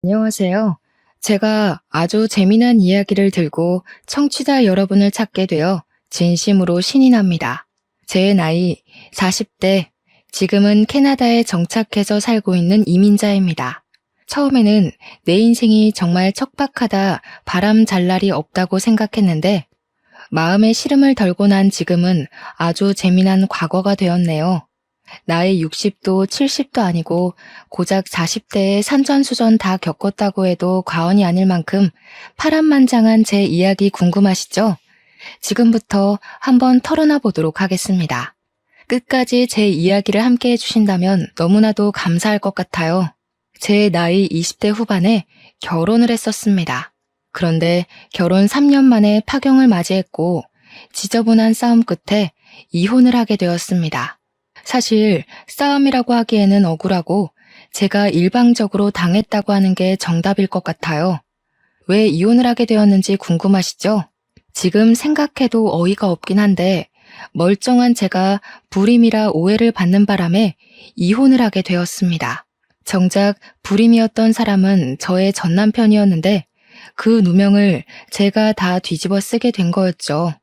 안녕하세요. 제가 아주 재미난 이야기를 들고 청취자 여러분을 찾게 되어 진심으로 신이 납니다. 제 나이 40대, 지금은 캐나다에 정착해서 살고 있는 이민자입니다. 처음에는 내 인생이 정말 척박하다, 바람 잘 날이 없다고 생각했는데 마음의 시름을 덜고 난 지금은 아주 재미난 과거가 되었네요. 나이 60도 70도 아니고 고작 40대에 산전수전 다 겪었다고 해도 과언이 아닐 만큼 파란만장한 제 이야기 궁금하시죠? 지금부터 한번 털어놔 보도록 하겠습니다. 끝까지 제 이야기를 함께 해주신다면 너무나도 감사할 것 같아요. 제 나이 20대 후반에 결혼을 했었습니다. 그런데 결혼 3년 만에 파경을 맞이했고 지저분한 싸움 끝에 이혼을 하게 되었습니다. 사실 싸움이라고 하기에는 억울하고 제가 일방적으로 당했다고 하는 게 정답일 것 같아요. 왜 이혼을 하게 되었는지 궁금하시죠? 지금 생각해도 어이가 없긴 한데 멀쩡한 제가 불임이라 오해를 받는 바람에 이혼을 하게 되었습니다. 정작 불임이었던 사람은 저의 전남편이었는데 그 누명을 제가 다 뒤집어 쓰게 된 거였죠.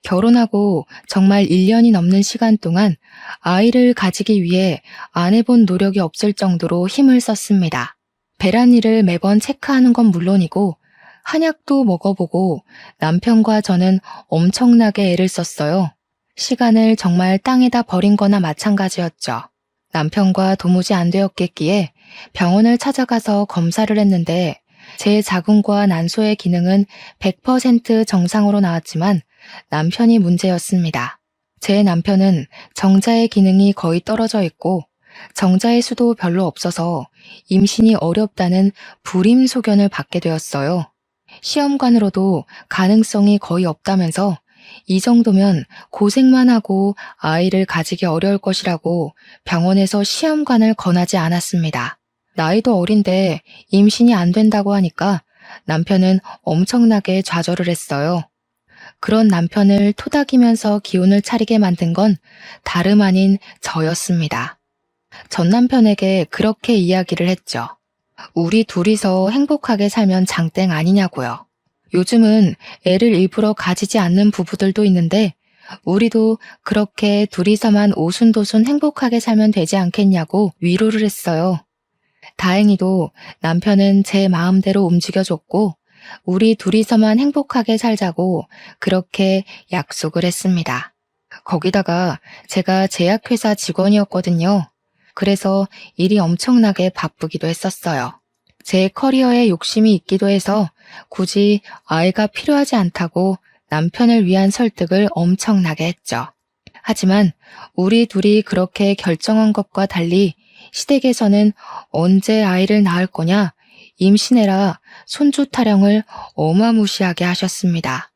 결혼하고 정말 1년이 넘는 시간 동안 아이를 가지기 위해 안 해본 노력이 없을 정도로 힘을 썼습니다. 배란일을 매번 체크하는 건 물론이고 한약도 먹어보고 남편과 저는 엄청나게 애를 썼어요. 시간을 정말 땅에다 버린 거나 마찬가지였죠. 남편과 도무지 안 되었겠기에 병원을 찾아가서 검사를 했는데 제 자궁과 난소의 기능은 100% 정상으로 나왔지만 남편이 문제였습니다. 제 남편은 정자의 기능이 거의 떨어져 있고 정자의 수도 별로 없어서 임신이 어렵다는 불임 소견을 받게 되었어요. 시험관으로도 가능성이 거의 없다면서 이 정도면 고생만 하고 아이를 가지기 어려울 것이라고 병원에서 시험관을 권하지 않았습니다. 나이도 어린데 임신이 안 된다고 하니까 남편은 엄청나게 좌절을 했어요. 그런 남편을 토닥이면서 기운을 차리게 만든 건 다름 아닌 저였습니다. 전 남편에게 그렇게 이야기를 했죠. 우리 둘이서 행복하게 살면 장땡 아니냐고요. 요즘은 애를 일부러 가지지 않는 부부들도 있는데 우리도 그렇게 둘이서만 오순도순 행복하게 살면 되지 않겠냐고 위로를 했어요. 다행히도 남편은 제 마음대로 움직여줬고 우리 둘이서만 행복하게 살자고 그렇게 약속을 했습니다. 거기다가 제가 제약회사 직원이었거든요. 그래서 일이 엄청나게 바쁘기도 했었어요. 제 커리어에 욕심이 있기도 해서 굳이 아이가 필요하지 않다고 남편을 위한 설득을 엄청나게 했죠. 하지만 우리 둘이 그렇게 결정한 것과 달리 시댁에서는 언제 아이를 낳을 거냐, 임신해라, 손주 타령을 어마무시하게 하셨습니다.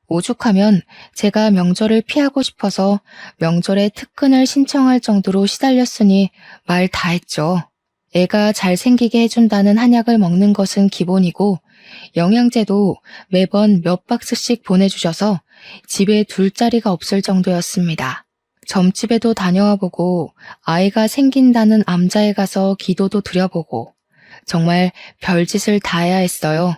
오죽하면 제가 명절을 피하고 싶어서 명절에 특근을 신청할 정도로 시달렸으니 말 다 했죠. 애가 잘생기게 해준다는 한약을 먹는 것은 기본이고 영양제도 매번 몇 박스씩 보내주셔서 집에 둘 자리가 없을 정도였습니다. 점집에도 다녀와 보고 아이가 생긴다는 암자에 가서 기도도 드려보고 정말 별짓을 다 해야 했어요.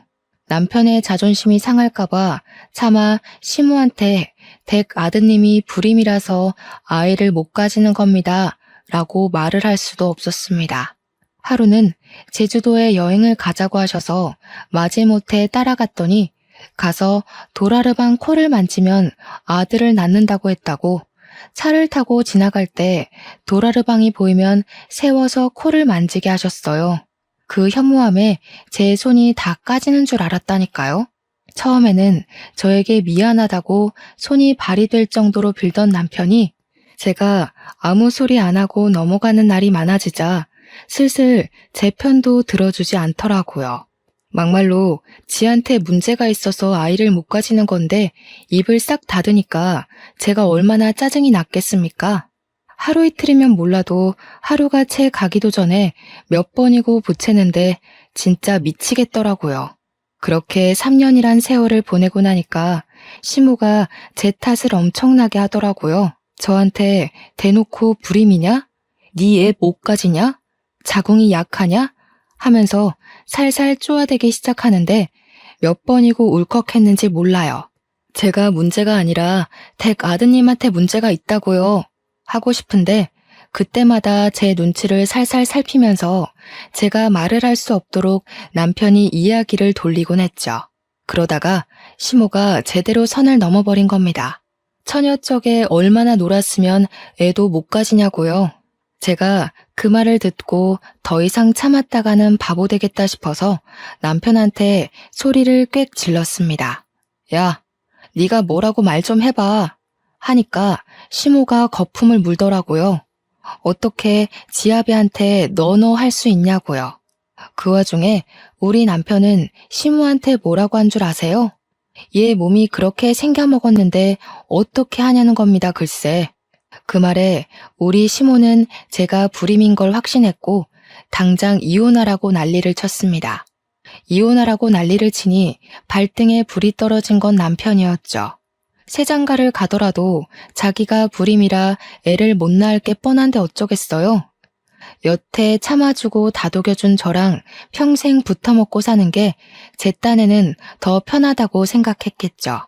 남편의 자존심이 상할까봐 차마 시무한테 댁 아드님이 불임이라서 아이를 못 가지는 겁니다. 라고 말을 할 수도 없었습니다. 하루는 제주도에 여행을 가자고 하셔서 마지못해 따라갔더니 가서 도라르방 코를 만지면 아들을 낳는다고 했다고 차를 타고 지나갈 때 도라르방이 보이면 세워서 코를 만지게 하셨어요. 그 현무암에 제 손이 다 까지는 줄 알았다니까요. 처음에는 저에게 미안하다고 손이 발이 될 정도로 빌던 남편이 제가 아무 소리 안 하고 넘어가는 날이 많아지자 슬슬 제 편도 들어주지 않더라고요. 막말로 지한테 문제가 있어서 아이를 못 가지는 건데 입을 싹 닫으니까 제가 얼마나 짜증이 났겠습니까? 하루 이틀이면 몰라도 하루가 채 가기도 전에 몇 번이고 보채는데 진짜 미치겠더라고요. 그렇게 3년이란 세월을 보내고 나니까 시모가 제 탓을 엄청나게 하더라고요. 저한테 대놓고 불임이냐? 네 애 못 가지냐? 자궁이 약하냐? 하면서 살살 쪼아대기 시작하는데 몇 번이고 울컥했는지 몰라요. 제가 문제가 아니라 댁 아드님한테 문제가 있다고요. 하고 싶은데 그때마다 제 눈치를 살살 살피면서 제가 말을 할 수 없도록 남편이 이야기를 돌리곤 했죠. 그러다가 시모가 제대로 선을 넘어버린 겁니다. 처녀 쪽에 얼마나 놀았으면 애도 못 가지냐고요. 제가 그 말을 듣고 더 이상 참았다가는 바보 되겠다 싶어서 남편한테 소리를 꽥 질렀습니다. 야, 네가 뭐라고 말 좀 해봐. 하니까 시모가 거품을 물더라고요. 어떻게 지아비한테 너너 할 수 있냐고요. 그 와중에 우리 남편은 시모한테 뭐라고 한 줄 아세요? 얘 몸이 그렇게 생겨먹었는데 어떻게 하냐는 겁니다, 글쎄. 그 말에 우리 시모는 제가 불임인 걸 확신했고 당장 이혼하라고 난리를 쳤습니다. 이혼하라고 난리를 치니 발등에 불이 떨어진 건 남편이었죠. 새장가를 가더라도 자기가 불임이라 애를 못 낳을 게 뻔한데 어쩌겠어요. 여태 참아주고 다독여준 저랑 평생 붙어먹고 사는 게 제 딴에는 더 편하다고 생각했겠죠.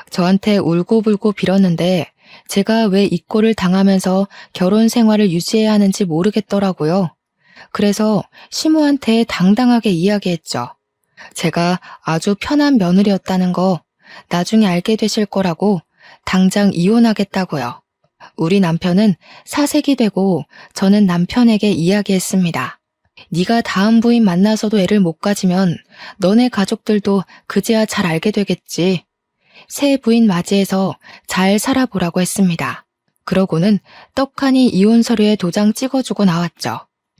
저한테 울고불고 빌었는데 제가 왜 이 꼴을 당하면서 결혼 생활을 유지해야 하는지 모르겠더라고요. 그래서 시모한테 당당하게 이야기했죠. 제가 아주 편한 며느리였다는 거 나중에 알게 되실 거라고 당장 이혼하겠다고요. 우리 남편은 사색이 되고 저는 남편에게 이야기했습니다. 네가 다음 부인 만나서도 애를 못 가지면 너네 가족들도 그제야 잘 알게 되겠지. 새 부인 맞이해서 잘 살아보라고 했습니다. 그러고는 떡하니 이혼 서류에 도장 찍어주고 나왔죠.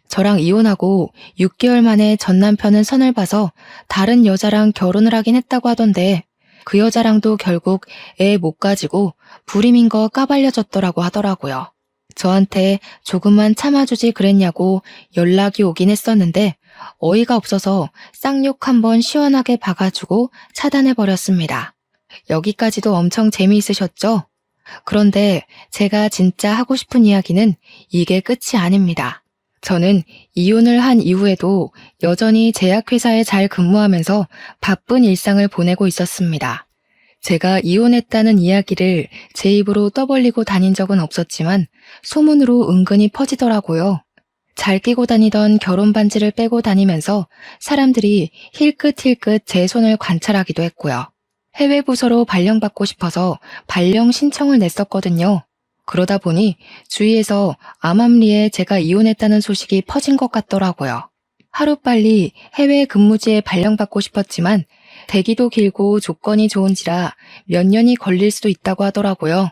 저랑 이혼하고 6개월 만에 전 남편은 선을 봐서 다른 여자랑 결혼을 하긴 했다고 하던데 그 여자랑도 결국 애 못 가지고 불임인 거 까발려졌더라고 하더라고요. 저한테 조금만 참아주지 그랬냐고 연락이 오긴 했었는데 어이가 없어서 쌍욕 한번 시원하게 박아주고 차단해버렸습니다. 여기까지도 엄청 재미있으셨죠? 그런데 제가 진짜 하고 싶은 이야기는 이게 끝이 아닙니다. 저는 이혼을 한 이후에도 여전히 제약회사에 잘 근무하면서 바쁜 일상을 보내고 있었습니다. 제가 이혼했다는 이야기를 제 입으로 떠벌리고 다닌 적은 없었지만 소문으로 은근히 퍼지더라고요. 잘 끼고 다니던 결혼 반지를 빼고 다니면서 사람들이 힐끗힐끗 제 손을 관찰하기도 했고요. 해외 부서로 발령받고 싶어서 발령 신청을 냈었거든요. 그러다 보니 주위에서 암암리에 제가 이혼했다는 소식이 퍼진 것 같더라고요. 하루빨리 해외 근무지에 발령받고 싶었지만 대기도 길고 조건이 좋은지라 몇 년이 걸릴 수도 있다고 하더라고요.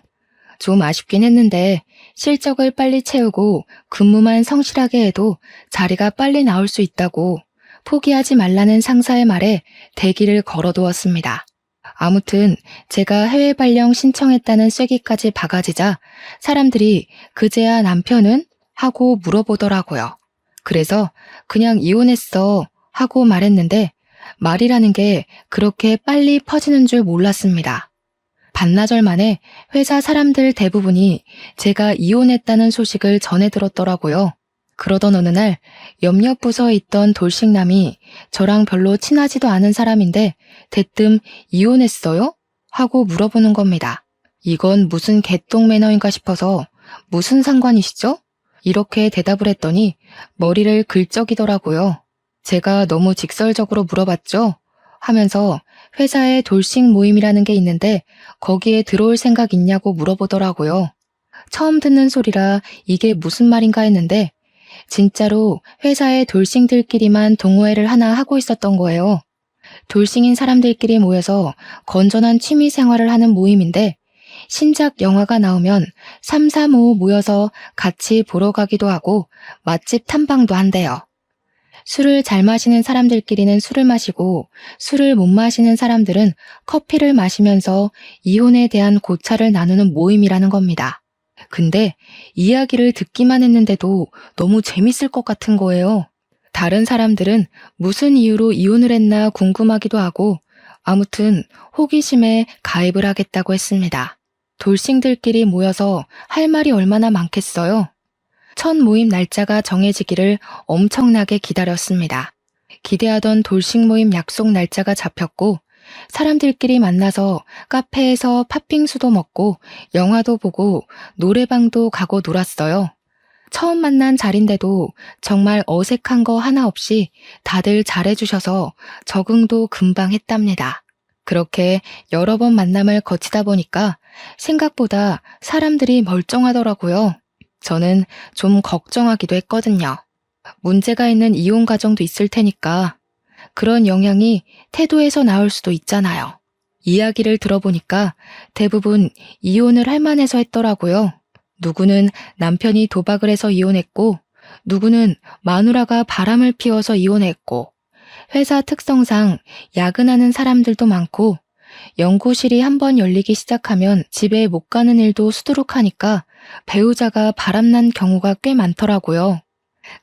좀 아쉽긴 했는데 실적을 빨리 채우고 근무만 성실하게 해도 자리가 빨리 나올 수 있다고 포기하지 말라는 상사의 말에 대기를 걸어두었습니다. 아무튼 제가 해외 발령 신청했다는 쐐기까지 박아지자 사람들이 그제야 남편은? 하고 물어보더라고요. 그래서 그냥 이혼했어 하고 말했는데 말이라는 게 그렇게 빨리 퍼지는 줄 몰랐습니다. 반나절 만에 회사 사람들 대부분이 제가 이혼했다는 소식을 전해 들었더라고요. 그러던 어느 날 옆옆 부서에 있던 돌싱남이 저랑 별로 친하지도 않은 사람인데 대뜸 이혼했어요? 하고 물어보는 겁니다. 이건 무슨 개똥 매너인가 싶어서 무슨 상관이시죠? 이렇게 대답을 했더니 머리를 긁적이더라고요. 제가 너무 직설적으로 물어봤죠? 하면서 회사에 돌싱 모임이라는 게 있는데 거기에 들어올 생각 있냐고 물어보더라고요. 처음 듣는 소리라 이게 무슨 말인가 했는데 진짜로 회사의 돌싱들끼리만 동호회를 하나 하고 있었던 거예요. 돌싱인 사람들끼리 모여서 건전한 취미 생활을 하는 모임인데 신작 영화가 나오면 3, 4, 5 모여서 같이 보러 가기도 하고 맛집 탐방도 한대요. 술을 잘 마시는 사람들끼리는 술을 마시고 술을 못 마시는 사람들은 커피를 마시면서 이혼에 대한 고찰을 나누는 모임이라는 겁니다. 근데 이야기를 듣기만 했는데도 너무 재밌을 것 같은 거예요. 다른 사람들은 무슨 이유로 이혼을 했나 궁금하기도 하고 아무튼 호기심에 가입을 하겠다고 했습니다. 돌싱들끼리 모여서 할 말이 얼마나 많겠어요. 첫 모임 날짜가 정해지기를 엄청나게 기다렸습니다. 기대하던 돌식 모임 약속 날짜가 잡혔고 사람들끼리 만나서 카페에서 팥빙수도 먹고 영화도 보고 노래방도 가고 놀았어요. 처음 만난 자리인데도 정말 어색한 거 하나 없이 다들 잘해주셔서 적응도 금방 했답니다. 그렇게 여러 번 만남을 거치다 보니까 생각보다 사람들이 멀쩡하더라고요. 저는 좀 걱정하기도 했거든요. 문제가 있는 이혼 가정도 있을 테니까 그런 영향이 태도에서 나올 수도 있잖아요. 이야기를 들어보니까 대부분 이혼을 할 만해서 했더라고요. 누구는 남편이 도박을 해서 이혼했고, 누구는 마누라가 바람을 피워서 이혼했고, 회사 특성상 야근하는 사람들도 많고, 연구실이 한번 열리기 시작하면 집에 못 가는 일도 수두룩하니까 배우자가 바람난 경우가 꽤 많더라고요.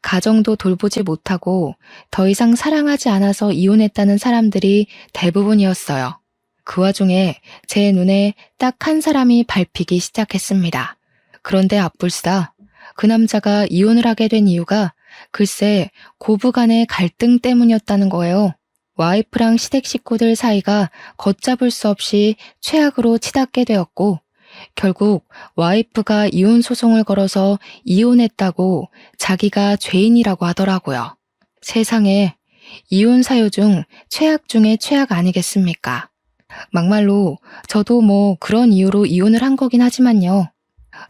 가정도 돌보지 못하고 더 이상 사랑하지 않아서 이혼했다는 사람들이 대부분이었어요. 그 와중에 제 눈에 딱 한 사람이 밟히기 시작했습니다. 그런데 앞불싸 그 남자가 이혼을 하게 된 이유가 글쎄 고부간의 갈등 때문이었다는 거예요. 와이프랑 시댁 식구들 사이가 걷잡을 수 없이 최악으로 치닫게 되었고 결국 와이프가 이혼 소송을 걸어서 이혼했다고 자기가 죄인이라고 하더라고요. 세상에 이혼 사유 중 최악 중에 최악 아니겠습니까? 막말로 저도 뭐 그런 이유로 이혼을 한 거긴 하지만요.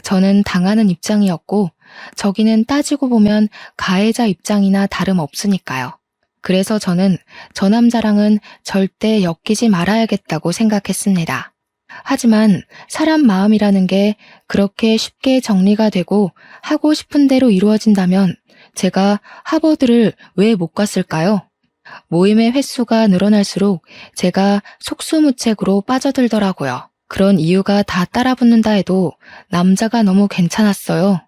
저는 당하는 입장이었고 저기는 따지고 보면 가해자 입장이나 다름없으니까요. 그래서 저는 저 남자랑은 절대 엮이지 말아야겠다고 생각했습니다. 하지만 사람 마음이라는 게 그렇게 쉽게 정리가 되고 하고 싶은 대로 이루어진다면 제가 하버드를 왜 못 갔을까요? 모임의 횟수가 늘어날수록 제가 속수무책으로 빠져들더라고요. 그런 이유가 다 따라붙는다 해도 남자가 너무 괜찮았어요.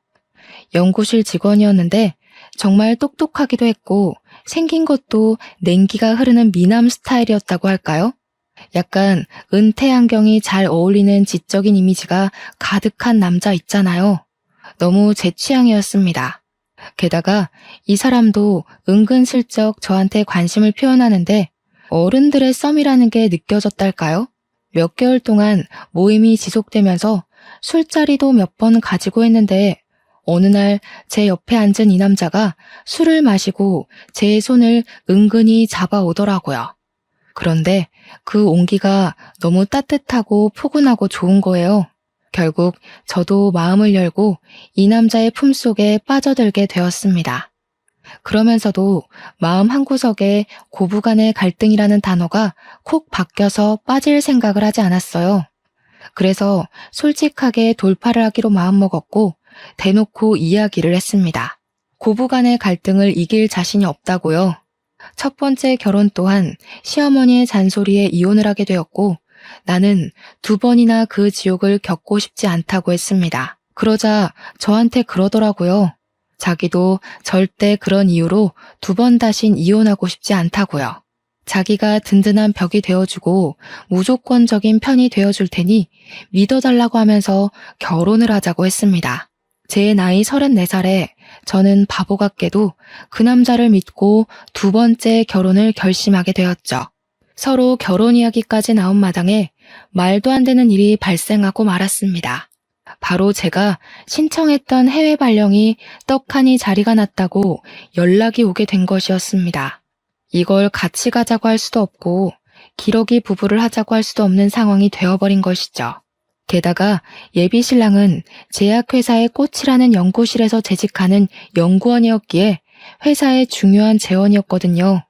연구실 직원이었는데 정말 똑똑하기도 했고 생긴 것도 냉기가 흐르는 미남 스타일이었다고 할까요? 약간 은퇴 안경이 잘 어울리는 지적인 이미지가 가득한 남자 있잖아요. 너무 제 취향이었습니다. 게다가 이 사람도 은근슬쩍 저한테 관심을 표현하는데 어른들의 썸이라는 게 느껴졌달까요? 몇 개월 동안 모임이 지속되면서 술자리도 몇 번 가지고 했는데 어느 날 제 옆에 앉은 이 남자가 술을 마시고 제 손을 은근히 잡아오더라고요. 그런데 그 온기가 너무 따뜻하고 포근하고 좋은 거예요. 결국 저도 마음을 열고 이 남자의 품속에 빠져들게 되었습니다. 그러면서도 마음 한구석에 고부간의 갈등이라는 단어가 콕 박혀서 빠질 생각을 하지 않았어요. 그래서 솔직하게 돌파를 하기로 마음먹었고 대놓고 이야기를 했습니다. 고부간의 갈등을 이길 자신이 없다고요. 첫 번째 결혼 또한 시어머니의 잔소리에 이혼을 하게 되었고 나는 2번이나 그 지옥을 겪고 싶지 않다고 했습니다. 그러자 저한테 그러더라고요. 자기도 절대 그런 이유로 2번 다신 이혼하고 싶지 않다고요. 자기가 든든한 벽이 되어주고 무조건적인 편이 되어줄 테니 믿어달라고 하면서 결혼을 하자고 했습니다. 제 나이 34살에 저는 바보 같게도 그 남자를 믿고 2번째 결혼을 결심하게 되었죠. 서로 결혼 이야기까지 나온 마당에 말도 안 되는 일이 발생하고 말았습니다. 바로 제가 신청했던 해외 발령이 떡하니 자리가 났다고 연락이 오게 된 것이었습니다. 이걸 같이 가자고 할 수도 없고 기러기 부부를 하자고 할 수도 없는 상황이 되어버린 것이죠. 게다가 예비 신랑은 제약회사의 꽃이라는 연구실에서 재직하는 연구원이었기에 회사의 중요한 재원이었거든요.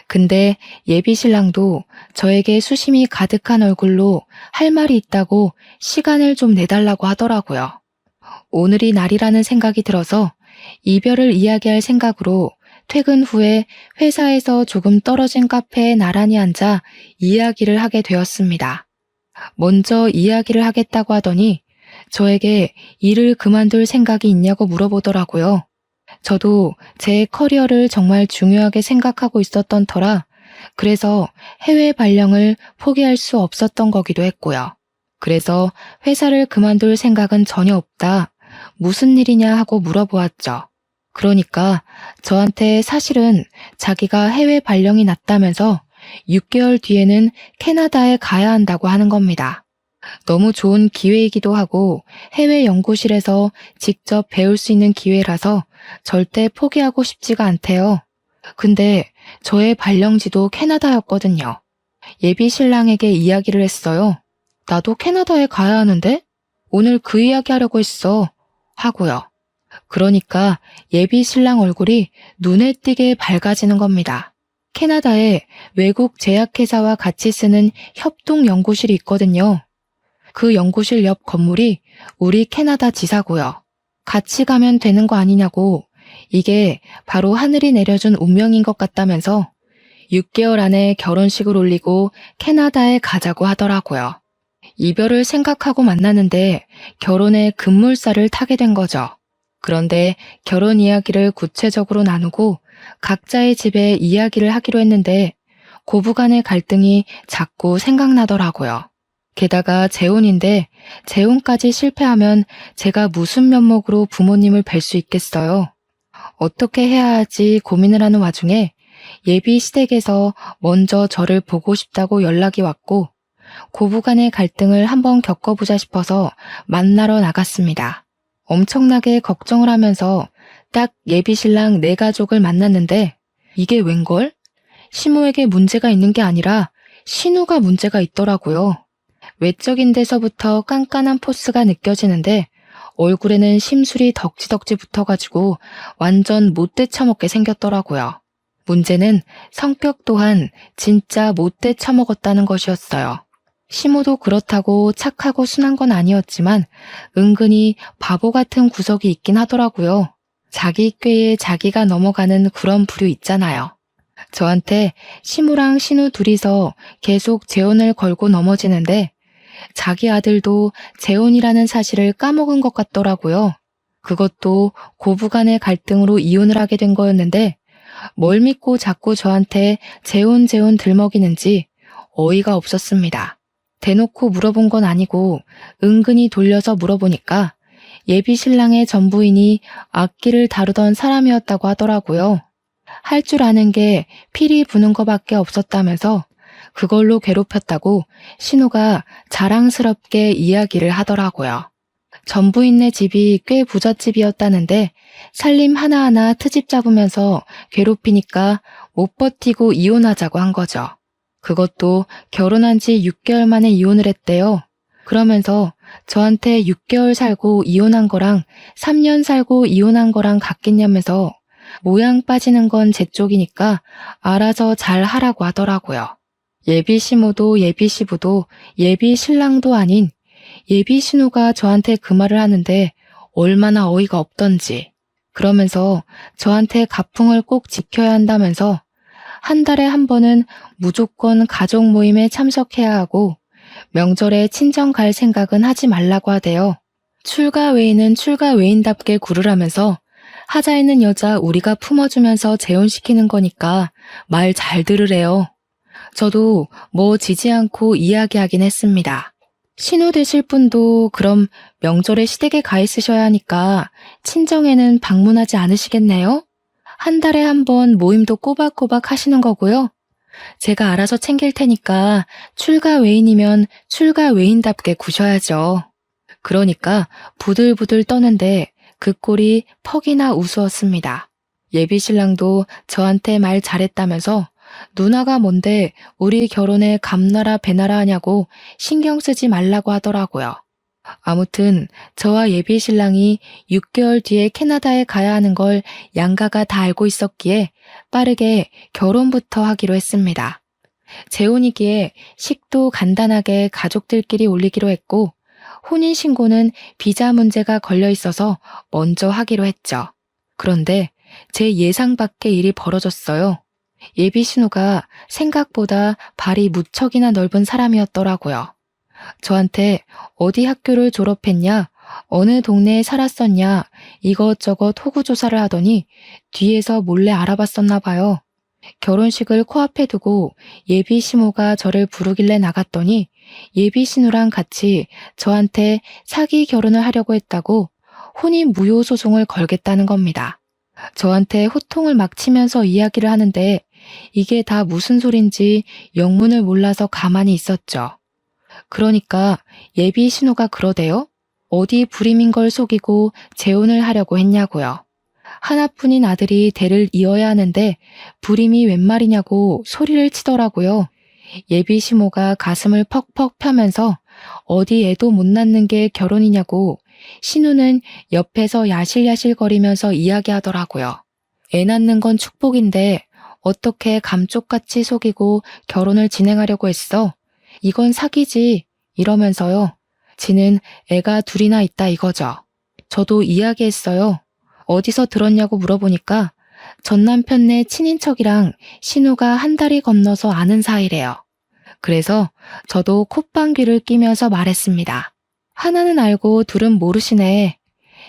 근데 예비 신랑도 저에게 수심이 가득한 얼굴로 할 말이 있다고 시간을 좀 내달라고 하더라고요. 오늘이 날이라는 생각이 들어서 이별을 이야기할 생각으로 퇴근 후에 회사에서 조금 떨어진 카페에 나란히 앉아 이야기를 하게 되었습니다. 먼저 이야기를 하겠다고 하더니 저에게 일을 그만둘 생각이 있냐고 물어보더라고요. 저도 제 커리어를 정말 중요하게 생각하고 있었던 터라 그래서 해외 발령을 포기할 수 없었던 거기도 했고요. 그래서 회사를 그만둘 생각은 전혀 없다. 무슨 일이냐 하고 물어보았죠. 그러니까 저한테 사실은 자기가 해외 발령이 났다면서 6개월 뒤에는 캐나다에 가야 한다고 하는 겁니다. 너무 좋은 기회이기도 하고 해외 연구실에서 직접 배울 수 있는 기회라서 절대 포기하고 싶지가 않대요. 근데 저의 발령지도 캐나다였거든요. 예비 신랑에게 이야기를 했어요. 나도 캐나다에 가야 하는데? 오늘 그 이야기 하려고 했어. 하고요. 그러니까 예비 신랑 얼굴이 눈에 띄게 밝아지는 겁니다. 캐나다에 외국 제약회사와 같이 쓰는 협동 연구실이 있거든요. 그 연구실 옆 건물이 우리 캐나다 지사고요. 같이 가면 되는 거 아니냐고, 이게 바로 하늘이 내려준 운명인 것 같다면서 6개월 안에 결혼식을 올리고 캐나다에 가자고 하더라고요. 이별을 생각하고 만나는데 결혼의 급물살을 타게 된 거죠. 그런데 결혼 이야기를 구체적으로 나누고 각자의 집에 이야기를 하기로 했는데 고부간의 갈등이 자꾸 생각나더라고요. 게다가 재혼인데 재혼까지 실패하면 제가 무슨 면목으로 부모님을 뵐 수 있겠어요? 어떻게 해야 할지 고민을 하는 와중에 예비 시댁에서 먼저 저를 보고 싶다고 연락이 왔고 고부간의 갈등을 한번 겪어보자 싶어서 만나러 나갔습니다. 엄청나게 걱정을 하면서 딱 예비 신랑 네 가족을 만났는데 이게 웬걸? 시모에게 문제가 있는 게 아니라 신우가 문제가 있더라고요. 외적인 데서부터 깐깐한 포스가 느껴지는데 얼굴에는 심술이 덕지덕지 붙어가지고 완전 못 데쳐먹게 생겼더라고요. 문제는 성격 또한 진짜 못 데쳐먹었다는 것이었어요. 시모도 그렇다고 착하고 순한 건 아니었지만 은근히 바보 같은 구석이 있긴 하더라고요. 자기 꾀에 자기가 넘어가는 그런 부류 있잖아요. 저한테 시모랑 신우 둘이서 계속 재혼을 걸고 넘어지는데 자기 아들도 재혼이라는 사실을 까먹은 것 같더라고요. 그것도 고부간의 갈등으로 이혼을 하게 된 거였는데 뭘 믿고 자꾸 저한테 재혼 들먹이는지 어이가 없었습니다. 대놓고 물어본 건 아니고 은근히 돌려서 물어보니까 예비 신랑의 전부인이 악기를 다루던 사람이었다고 하더라고요. 할 줄 아는 게 피리 부는 거밖에 없었다면서 그걸로 괴롭혔다고 신우가 자랑스럽게 이야기를 하더라고요. 전부인네 집이 꽤 부잣집이었다는데 살림 하나하나 트집 잡으면서 괴롭히니까 못 버티고 이혼하자고 한 거죠. 그것도 결혼한 지 6개월 만에 이혼을 했대요. 그러면서 저한테 6개월 살고 이혼한 거랑 3년 살고 이혼한 거랑 같겠냐면서 모양 빠지는 건 제 쪽이니까 알아서 잘 하라고 하더라고요. 예비 시모도 예비 시부도 예비 신랑도 아닌 예비 신우가 저한테 그 말을 하는데 얼마나 어이가 없던지. 그러면서 저한테 가풍을 꼭 지켜야 한다면서 한 달에 한 번은 무조건 가족 모임에 참석해야 하고 명절에 친정 갈 생각은 하지 말라고 하대요. 출가 외인은 출가 외인답게 굴으라면서 하자 있는 여자 우리가 품어주면서 재혼시키는 거니까 말 잘 들으래요. 저도 뭐 지지 않고 이야기하긴 했습니다. 신우 되실 분도 그럼 명절에 시댁에 가 있으셔야 하니까 친정에는 방문하지 않으시겠네요? 한 달에 한 번 모임도 꼬박꼬박 하시는 거고요. 제가 알아서 챙길 테니까 출가 외인이면 출가 외인답게 구셔야죠. 그러니까 부들부들 떠는데 그 꼴이 퍽이나 우스웠습니다. 예비 신랑도 저한테 말 잘했다면서 누나가 뭔데 우리 결혼에 감나라 배나라 하냐고 신경 쓰지 말라고 하더라고요. 아무튼 저와 예비 신랑이 6개월 뒤에 캐나다에 가야 하는 걸 양가가 다 알고 있었기에 빠르게 결혼부터 하기로 했습니다. 재혼이기에 식도 간단하게 가족들끼리 올리기로 했고 혼인신고는 비자 문제가 걸려 있어서 먼저 하기로 했죠. 그런데 제 예상 밖의 일이 벌어졌어요. 예비 신우가 생각보다 발이 무척이나 넓은 사람이었더라고요. 저한테 어디 학교를 졸업했냐, 어느 동네에 살았었냐 이것저것 호구조사를 하더니 뒤에서 몰래 알아봤었나 봐요. 결혼식을 코앞에 두고 예비 시모가 저를 부르길래 나갔더니 예비 신우랑 같이 저한테 사기 결혼을 하려고 했다고 혼인 무효 소송을 걸겠다는 겁니다. 저한테 호통을 막 치면서 이야기를 하는데 이게 다 무슨 소린지 영문을 몰라서 가만히 있었죠. 그러니까 예비 신우가 그러대요? 어디 불임인 걸 속이고 재혼을 하려고 했냐고요. 하나뿐인 아들이 대를 이어야 하는데 불임이 웬 말이냐고 소리를 치더라고요. 예비 시모가 가슴을 퍽퍽 펴면서 어디 애도 못 낳는 게 결혼이냐고 신우는 옆에서 야실야실거리면서 이야기하더라고요. 애 낳는 건 축복인데 어떻게 감쪽같이 속이고 결혼을 진행하려고 했어? 이건 사기지. 이러면서요. 지는 애가 둘이나 있다 이거죠. 저도 이야기했어요. 어디서 들었냐고 물어보니까 전 남편네 친인척이랑 신우가 한 달이 건너서 아는 사이래요. 그래서 저도 콧방귀를 끼면서 말했습니다. 하나는 알고 둘은 모르시네.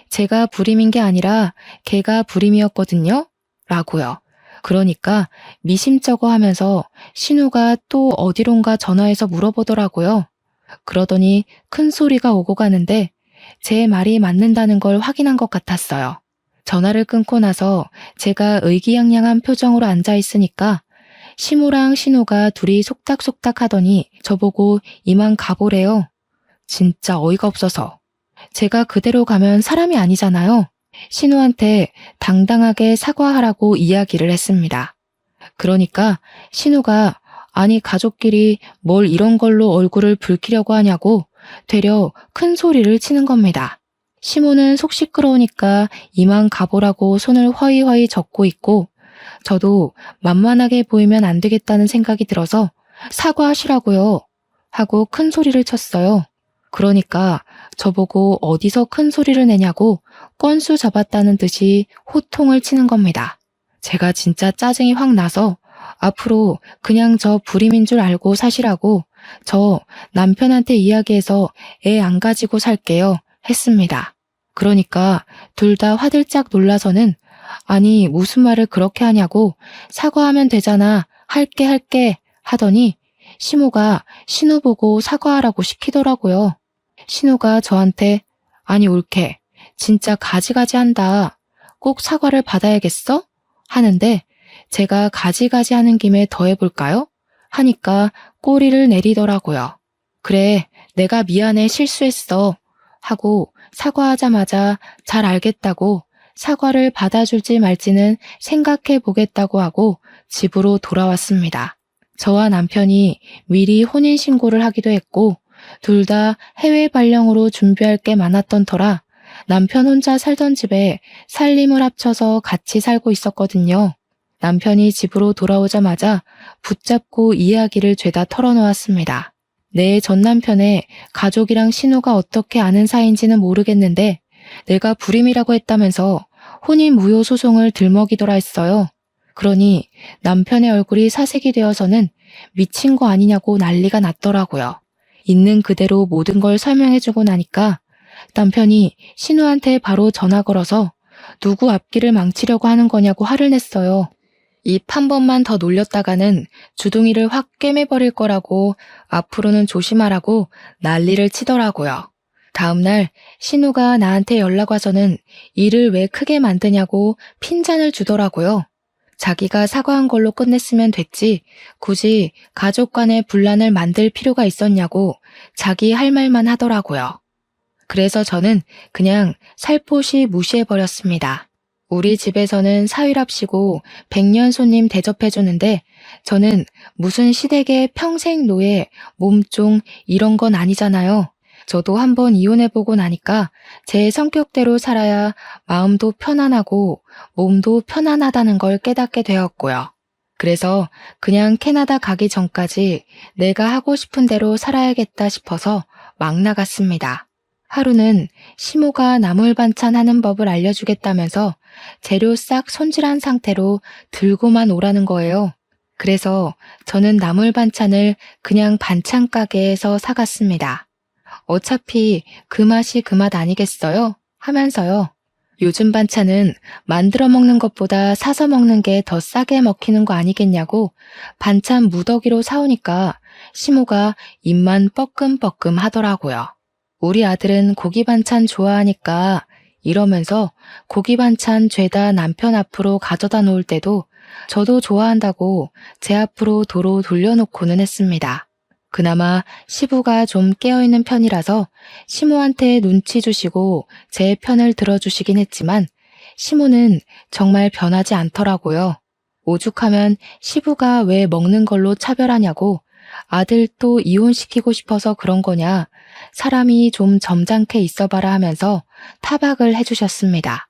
제가 불임인 게 아니라 걔가 불임이었거든요. 라고요. 그러니까 미심쩍어 하면서 신우가 또 어디론가 전화해서 물어보더라고요. 그러더니 큰 소리가 오고 가는데 제 말이 맞는다는 걸 확인한 것 같았어요. 전화를 끊고 나서 제가 의기양양한 표정으로 앉아 있으니까 시모랑 신우가 둘이 속닥속닥 하더니 저보고 이만 가보래요. 진짜 어이가 없어서. 제가 그대로 가면 사람이 아니잖아요. 신우한테 당당하게 사과하라고 이야기를 했습니다. 그러니까 신우가 아니 가족끼리 뭘 이런 걸로 얼굴을 붉히려고 하냐고 되려 큰 소리를 치는 겁니다. 시모는 속 시끄러우니까 이만 가보라고 손을 허이허이 젓고 있고 저도 만만하게 보이면 안 되겠다는 생각이 들어서 사과하시라고요 하고 큰 소리를 쳤어요. 그러니까 저보고 어디서 큰 소리를 내냐고 건수 잡았다는 듯이 호통을 치는 겁니다. 제가 진짜 짜증이 확 나서 앞으로 그냥 저 불임인 줄 알고 사시라고 저 남편한테 이야기해서 애 안 가지고 살게요 했습니다. 그러니까 둘 다 화들짝 놀라서는 아니 무슨 말을 그렇게 하냐고 사과하면 되잖아 할게 하더니 시모가 신우 보고 사과하라고 시키더라고요. 신우가 저한테 아니 올케 진짜 가지가지 한다. 꼭 사과를 받아야겠어? 하는데 제가 가지가지 하는 김에 더 해볼까요? 하니까 꼬리를 내리더라고요. 그래 내가 미안해 실수했어 하고 사과하자마자 잘 알겠다고 사과를 받아줄지 말지는 생각해 보겠다고 하고 집으로 돌아왔습니다. 저와 남편이 미리 혼인신고를 하기도 했고 둘 다 해외 발령으로 준비할 게 많았던 터라 남편 혼자 살던 집에 살림을 합쳐서 같이 살고 있었거든요. 남편이 집으로 돌아오자마자 붙잡고 이야기를 죄다 털어놓았습니다. 내 전 남편의 가족이랑 신우가 어떻게 아는 사이인지는 모르겠는데 내가 불임이라고 했다면서 혼인 무효 소송을 들먹이더라 했어요. 그러니 남편의 얼굴이 사색이 되어서는 미친 거 아니냐고 난리가 났더라고요. 있는 그대로 모든 걸 설명해주고 나니까 남편이 신우한테 바로 전화 걸어서 누구 앞길을 망치려고 하는 거냐고 화를 냈어요. 입 한 번만 더 놀렸다가는 주둥이를 확 꿰매버릴 거라고 앞으로는 조심하라고 난리를 치더라고요. 다음날 신우가 나한테 연락 와서는 일을 왜 크게 만드냐고 핀잔을 주더라고요. 자기가 사과한 걸로 끝냈으면 됐지 굳이 가족 간의 분란을 만들 필요가 있었냐고 자기 할 말만 하더라고요. 그래서 저는 그냥 살포시 무시해버렸습니다. 우리 집에서는 사위랍시고 100년 손님 대접해주는데 저는 무슨 시댁의 평생 노예, 몸종 이런 건 아니잖아요. 저도 한번 이혼해보고 나니까 제 성격대로 살아야 마음도 편안하고 몸도 편안하다는 걸 깨닫게 되었고요. 그래서 그냥 캐나다 가기 전까지 내가 하고 싶은 대로 살아야겠다 싶어서 막 나갔습니다. 하루는 시모가 나물 반찬 하는 법을 알려주겠다면서 재료 싹 손질한 상태로 들고만 오라는 거예요. 그래서 저는 나물 반찬을 그냥 반찬 가게에서 사갔습니다. 어차피 그 맛이 그 맛 아니겠어요? 하면서요. 요즘 반찬은 만들어 먹는 것보다 사서 먹는 게 더 싸게 먹히는 거 아니겠냐고 반찬 무더기로 사오니까 시모가 입만 뻐끔뻐끔 하더라고요. 우리 아들은 고기 반찬 좋아하니까 이러면서 고기 반찬 죄다 남편 앞으로 가져다 놓을 때도 저도 좋아한다고 제 앞으로 도로 돌려놓고는 했습니다. 그나마 시부가 좀 깨어있는 편이라서 시모한테 눈치 주시고 제 편을 들어주시긴 했지만 시모는 정말 변하지 않더라고요. 오죽하면 시부가 왜 먹는 걸로 차별하냐고 아들 또 이혼시키고 싶어서 그런 거냐, 사람이 좀 점잖게 있어봐라 하면서 타박을 해주셨습니다.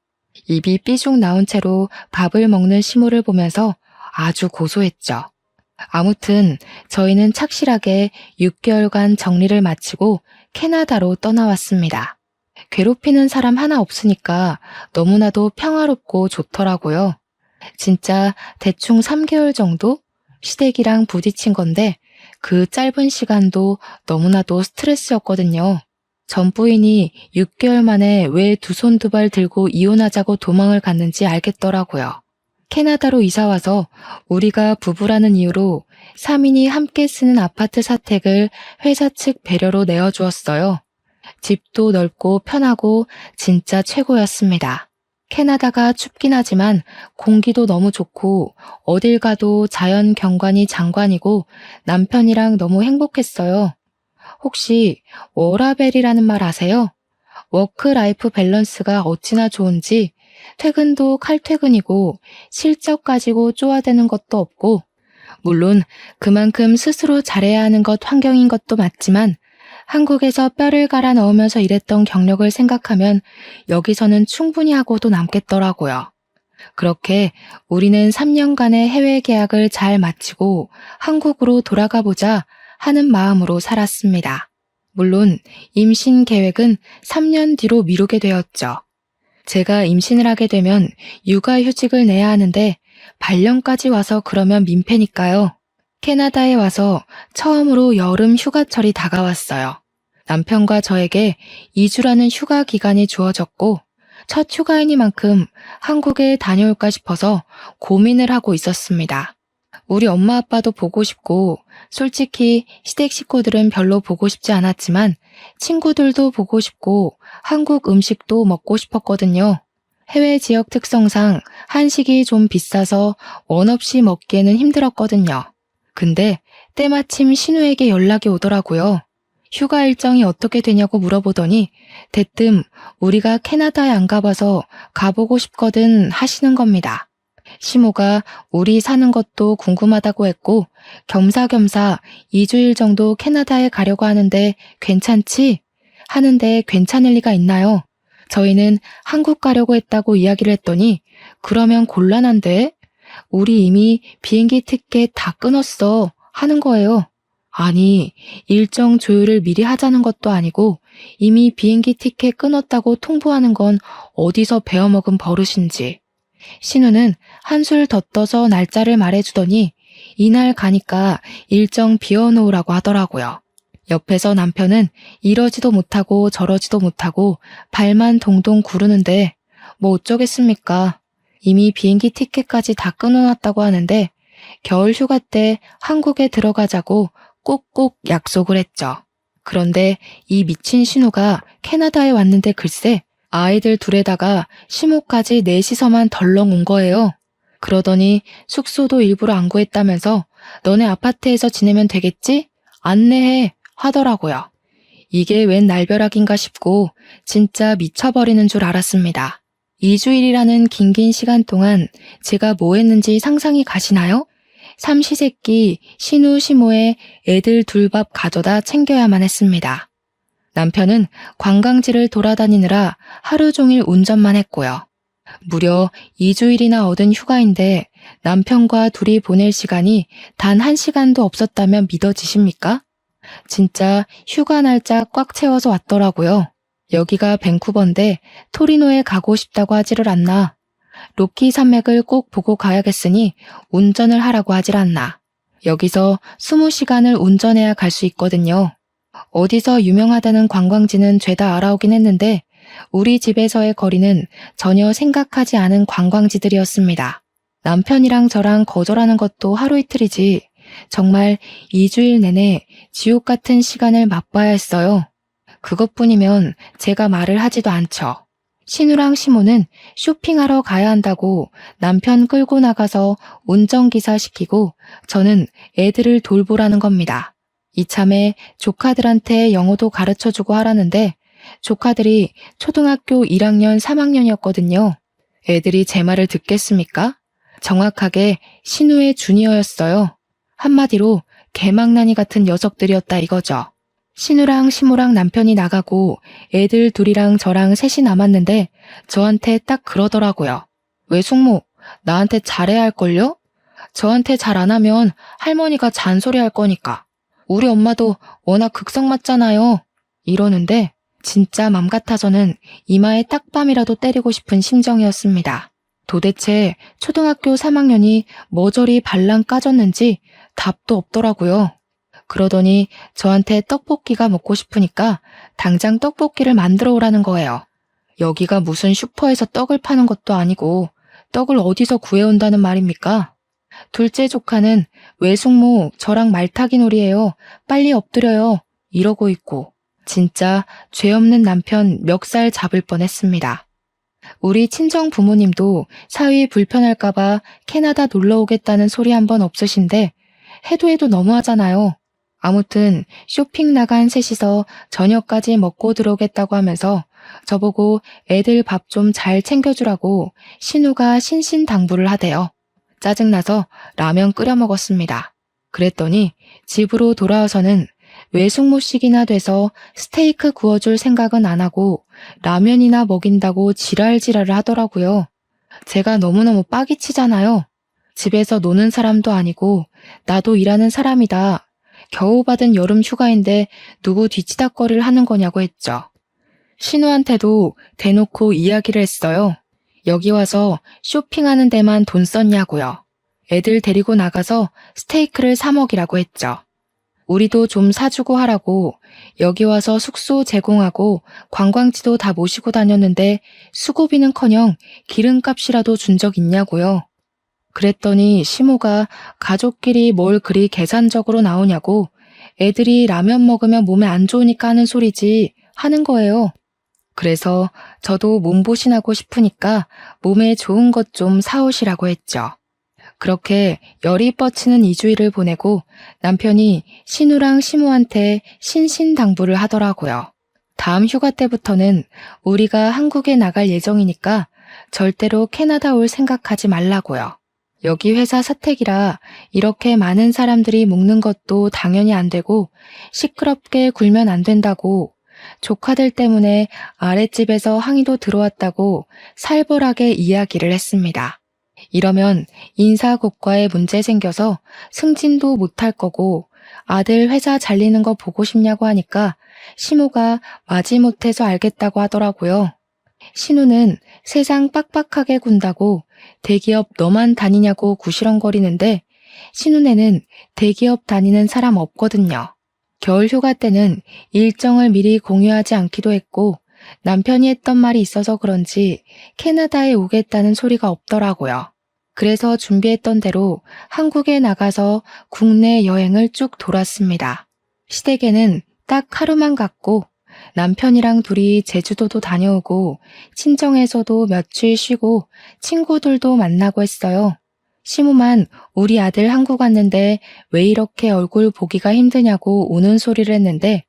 입이 삐죽 나온 채로 밥을 먹는 시모를 보면서 아주 고소했죠. 아무튼 저희는 착실하게 6개월간 정리를 마치고 캐나다로 떠나왔습니다. 괴롭히는 사람 하나 없으니까 너무나도 평화롭고 좋더라고요. 진짜 대충 3개월 정도 시댁이랑 부딪힌 건데 그 짧은 시간도 너무나도 스트레스였거든요. 전 부인이 6개월 만에 왜 두 손 두 발 들고 이혼하자고 도망을 갔는지 알겠더라고요. 캐나다로 이사와서 우리가 부부라는 이유로 3인이 함께 쓰는 아파트 사택을 회사 측 배려로 내어주었어요. 집도 넓고 편하고 진짜 최고였습니다. 캐나다가 춥긴 하지만 공기도 너무 좋고 어딜 가도 자연 경관이 장관이고 남편이랑 너무 행복했어요. 혹시 워라벨이라는 말 아세요? 워크라이프 밸런스가 어찌나 좋은지 퇴근도 칼퇴근이고 실적 가지고 쪼아대는 것도 없고, 물론 그만큼 스스로 잘해야 하는 것 환경인 것도 맞지만 한국에서 뼈를 갈아 넣으면서 일했던 경력을 생각하면 여기서는 충분히 하고도 남겠더라고요. 그렇게 우리는 3년간의 해외 계약을 잘 마치고 한국으로 돌아가 보자 하는 마음으로 살았습니다. 물론 임신 계획은 3년 뒤로 미루게 되었죠. 제가 임신을 하게 되면 육아휴직을 내야 하는데 발령까지 와서 그러면 민폐니까요. 캐나다에 와서 처음으로 여름 휴가철이 다가왔어요. 남편과 저에게 2주라는 휴가 기간이 주어졌고 첫 휴가이니만큼 한국에 다녀올까 싶어서 고민을 하고 있었습니다. 우리 엄마 아빠도 보고 싶고 솔직히 시댁 식구들은 별로 보고 싶지 않았지만 친구들도 보고 싶고 한국 음식도 먹고 싶었거든요. 해외 지역 특성상 한식이 좀 비싸서 원 없이 먹기에는 힘들었거든요. 근데 때마침 신우에게 연락이 오더라고요. 휴가 일정이 어떻게 되냐고 물어보더니 대뜸 우리가 캐나다에 안 가봐서 가보고 싶거든 하시는 겁니다. 시모가 우리 사는 것도 궁금하다고 했고 겸사겸사 2주일 정도 캐나다에 가려고 하는데 괜찮지? 하는데 괜찮을 리가 있나요? 저희는 한국 가려고 했다고 이야기를 했더니 그러면 곤란한데? 우리 이미 비행기 티켓 다 끊었어 하는 거예요. 아니, 일정 조율을 미리 하자는 것도 아니고 이미 비행기 티켓 끊었다고 통보하는 건 어디서 배워먹은 버릇인지. 신우는 한술 더 떠서 날짜를 말해주더니 이날 가니까 일정 비워놓으라고 하더라고요. 옆에서 남편은 이러지도 못하고 저러지도 못하고 발만 동동 구르는데 뭐 어쩌겠습니까? 이미 비행기 티켓까지 다 끊어놨다고 하는데 겨울 휴가 때 한국에 들어가자고 꼭꼭 약속을 했죠. 그런데 이 미친 신우가 캐나다에 왔는데 글쎄 아이들 둘에다가 시모까지 넷이서만 덜렁 온 거예요. 그러더니 숙소도 일부러 안 구했다면서 너네 아파트에서 지내면 되겠지? 안내해 하더라고요. 이게 웬 날벼락인가 싶고 진짜 미쳐버리는 줄 알았습니다. 2주일이라는 긴긴 시간 동안 제가 뭐 했는지 상상이 가시나요? 삼시세끼 신우 시모의 애들 둘 밥 가져다 챙겨야만 했습니다. 남편은 관광지를 돌아다니느라 하루 종일 운전만 했고요. 무려 2주일이나 얻은 휴가인데 남편과 둘이 보낼 시간이 단 1시간도 없었다면 믿어지십니까? 진짜 휴가 날짜 꽉 채워서 왔더라고요. 여기가 밴쿠버인데 토리노에 가고 싶다고 하지를 않나. 로키 산맥을 꼭 보고 가야겠으니 운전을 하라고 하질 않나. 여기서 20시간을 운전해야 갈 수 있거든요. 어디서 유명하다는 관광지는 죄다 알아오긴 했는데 우리 집에서의 거리는 전혀 생각하지 않은 관광지들이었습니다. 남편이랑 저랑 거절하는 것도 하루 이틀이지 정말 2주일 내내 지옥 같은 시간을 맛봐야 했어요. 그것뿐이면 제가 말을 하지도 않죠. 신우랑 시모는 쇼핑하러 가야 한다고 남편 끌고 나가서 운전기사 시키고 저는 애들을 돌보라는 겁니다. 이참에 조카들한테 영어도 가르쳐주고 하라는데 조카들이 초등학교 1학년, 3학년이었거든요. 애들이 제 말을 듣겠습니까? 정확하게 신우의 주니어였어요. 한마디로 개망나니 같은 녀석들이었다 이거죠. 신우랑 시모랑 남편이 나가고 애들 둘이랑 저랑 셋이 남았는데 저한테 딱 그러더라고요. 외숙모, 나한테 잘해야 할걸요? 저한테 잘 안 하면 할머니가 잔소리할 거니까. 우리 엄마도 워낙 극성 맞잖아요. 이러는데 진짜 맘 같아서는 이마에 딱밤이라도 때리고 싶은 심정이었습니다. 도대체 초등학교 3학년이 뭐 저리 발랑 까졌는지 답도 없더라고요. 그러더니 저한테 떡볶이가 먹고 싶으니까 당장 떡볶이를 만들어 오라는 거예요. 여기가 무슨 슈퍼에서 떡을 파는 것도 아니고 떡을 어디서 구해온다는 말입니까? 둘째 조카는 외숙모 저랑 말타기 놀이에요. 빨리 엎드려요. 이러고 있고 진짜 죄 없는 남편 멱살 잡을 뻔했습니다. 우리 친정 부모님도 사위 불편할까봐 캐나다 놀러 오겠다는 소리 한 번 없으신데 해도 너무하잖아요. 아무튼 쇼핑 나간 셋이서 저녁까지 먹고 들어오겠다고 하면서 저보고 애들 밥 좀 잘 챙겨주라고 신우가 신신당부를 하대요. 짜증나서 라면 끓여 먹었습니다. 그랬더니 집으로 돌아와서는 외숙모식이나 돼서 스테이크 구워줄 생각은 안 하고 라면이나 먹인다고 지랄지랄을 하더라고요. 제가 너무너무 빡이 치잖아요. 집에서 노는 사람도 아니고 나도 일하는 사람이다. 겨우 받은 여름 휴가인데 누구 뒤치다꺼리를 하는 거냐고 했죠. 신우한테도 대놓고 이야기를 했어요. 여기 와서 쇼핑하는 데만 돈 썼냐고요. 애들 데리고 나가서 스테이크를 사 먹이라고 했죠. 우리도 좀 사주고 하라고 여기 와서 숙소 제공하고 관광지도 다 모시고 다녔는데 수고비는커녕 기름값이라도 준 적 있냐고요. 그랬더니 시모가 가족끼리 뭘 그리 계산적으로 나오냐고 애들이 라면 먹으면 몸에 안 좋으니까 하는 소리지 하는 거예요. 그래서 저도 몸보신하고 싶으니까 몸에 좋은 것 좀 사오시라고 했죠. 그렇게 열이 뻗치는 2주일을 보내고 남편이 신우랑 시모한테 신신당부를 하더라고요. 다음 휴가 때부터는 우리가 한국에 나갈 예정이니까 절대로 캐나다 올 생각하지 말라고요. 여기 회사 사택이라 이렇게 많은 사람들이 묵는 것도 당연히 안 되고 시끄럽게 굴면 안 된다고 조카들 때문에 아랫집에서 항의도 들어왔다고 살벌하게 이야기를 했습니다. 이러면 인사고과에 문제 생겨서 승진도 못할 거고 아들 회사 잘리는 거 보고 싶냐고 하니까 시모가 마지못해서 알겠다고 하더라고요. 신우는 세상 빡빡하게 군다고 대기업 너만 다니냐고 구시렁거리는데 신우네는 대기업 다니는 사람 없거든요. 겨울 휴가 때는 일정을 미리 공유하지 않기도 했고 남편이 했던 말이 있어서 그런지 캐나다에 오겠다는 소리가 없더라고요. 그래서 준비했던 대로 한국에 나가서 국내 여행을 쭉 돌았습니다. 시댁에는 딱 하루만 갔고 남편이랑 둘이 제주도도 다녀오고 친정에서도 며칠 쉬고 친구들도 만나고 했어요. 시모만 우리 아들 한국 왔는데 왜 이렇게 얼굴 보기가 힘드냐고 우는 소리를 했는데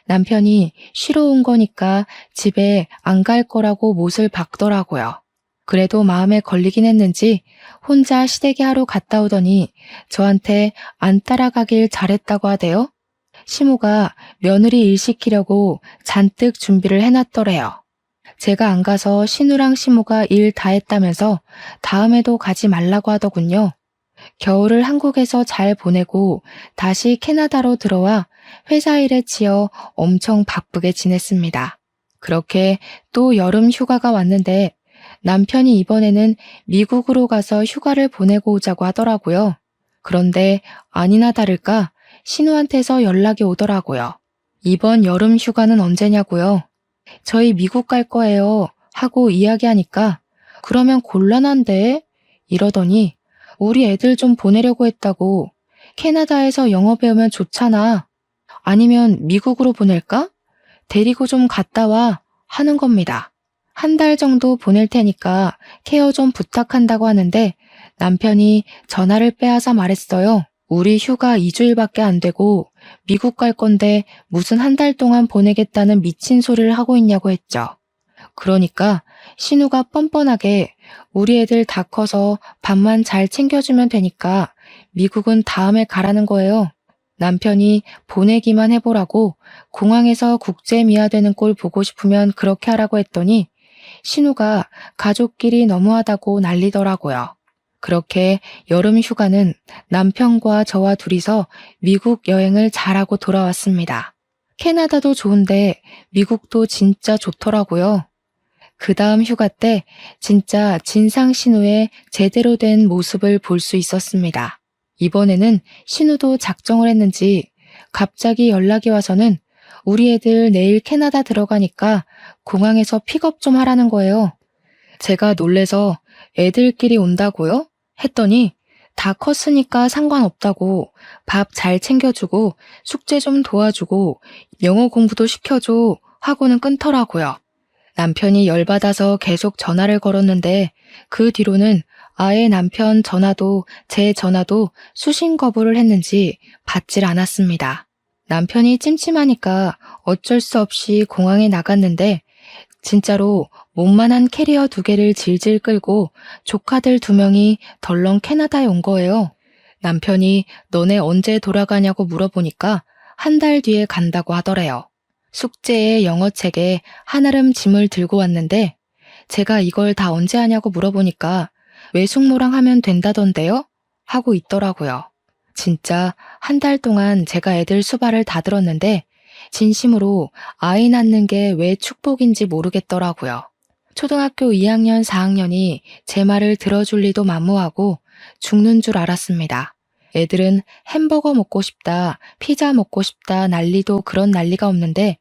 남편이 쉬러 온 거니까 집에 안 갈 거라고 못을 박더라고요. 그래도 마음에 걸리긴 했는지 혼자 시댁에 하루 갔다 오더니 저한테 안 따라가길 잘했다고 하대요. 시모가 며느리 일 시키려고 잔뜩 준비를 해놨더래요. 제가 안 가서 신우랑 시모가 일 다 했다면서 다음에도 가지 말라고 하더군요. 겨울을 한국에서 잘 보내고 다시 캐나다로 들어와 회사 일에 치여 엄청 바쁘게 지냈습니다. 그렇게 또 여름 휴가가 왔는데 남편이 이번에는 미국으로 가서 휴가를 보내고 오자고 하더라고요. 그런데 아니나 다를까 신우한테서 연락이 오더라고요. 이번 여름 휴가는 언제냐고요. 저희 미국 갈 거예요 하고 이야기하니까 그러면 곤란한데 이러더니 우리 애들 좀 보내려고 했다고 캐나다에서 영어 배우면 좋잖아. 아니면 미국으로 보낼까? 데리고 좀 갔다 와 하는 겁니다. 한 달 정도 보낼 테니까 케어 좀 부탁한다고 하는데 남편이 전화를 빼앗아 말했어요. 우리 휴가 2주일밖에 안 되고 미국 갈 건데 무슨 한 달 동안 보내겠다는 미친 소리를 하고 있냐고 했죠. 그러니까 신우가 뻔뻔하게 우리 애들 다 커서 밥만 잘 챙겨주면 되니까 미국은 다음에 가라는 거예요. 남편이 보내기만 해보라고 공항에서 국제 미아되는 꼴 보고 싶으면 그렇게 하라고 했더니 신우가 가족끼리 너무하다고 난리더라고요. 그렇게 여름 휴가는 남편과 저와 둘이서 미국 여행을 잘하고 돌아왔습니다. 캐나다도 좋은데 미국도 진짜 좋더라고요. 그 다음 휴가 때 진짜 진상 신우의 제대로 된 모습을 볼 수 있었습니다. 이번에는 신우도 작정을 했는지 갑자기 연락이 와서는 우리 애들 내일 캐나다 들어가니까 공항에서 픽업 좀 하라는 거예요. 제가 놀래서 애들끼리 온다고요? 했더니 다 컸으니까 상관없다고 밥 잘 챙겨주고 숙제 좀 도와주고 영어 공부도 시켜줘 하고는 끊더라고요. 남편이 열받아서 계속 전화를 걸었는데 그 뒤로는 아예 남편 전화도 제 전화도 수신 거부를 했는지 받질 않았습니다. 남편이 찜찜하니까 어쩔 수 없이 공항에 나갔는데 진짜로 몸만한 캐리어 2개를 질질 끌고 조카들 2명이 덜렁 캐나다에 온 거예요. 남편이 너네 언제 돌아가냐고 물어보니까 한 달 뒤에 간다고 하더래요. 숙제에 영어책에 한아름 짐을 들고 왔는데 제가 이걸 다 언제 하냐고 물어보니까 외숙모랑 하면 된다던데요? 하고 있더라고요. 진짜 한 달 동안 제가 애들 수발을 다 들었는데 진심으로 아이 낳는 게 왜 축복인지 모르겠더라고요. 초등학교 2학년, 4학년이 제 말을 들어줄 리도 만무하고 죽는 줄 알았습니다. 애들은 햄버거 먹고 싶다, 피자 먹고 싶다 난리도 그런 난리가 없는데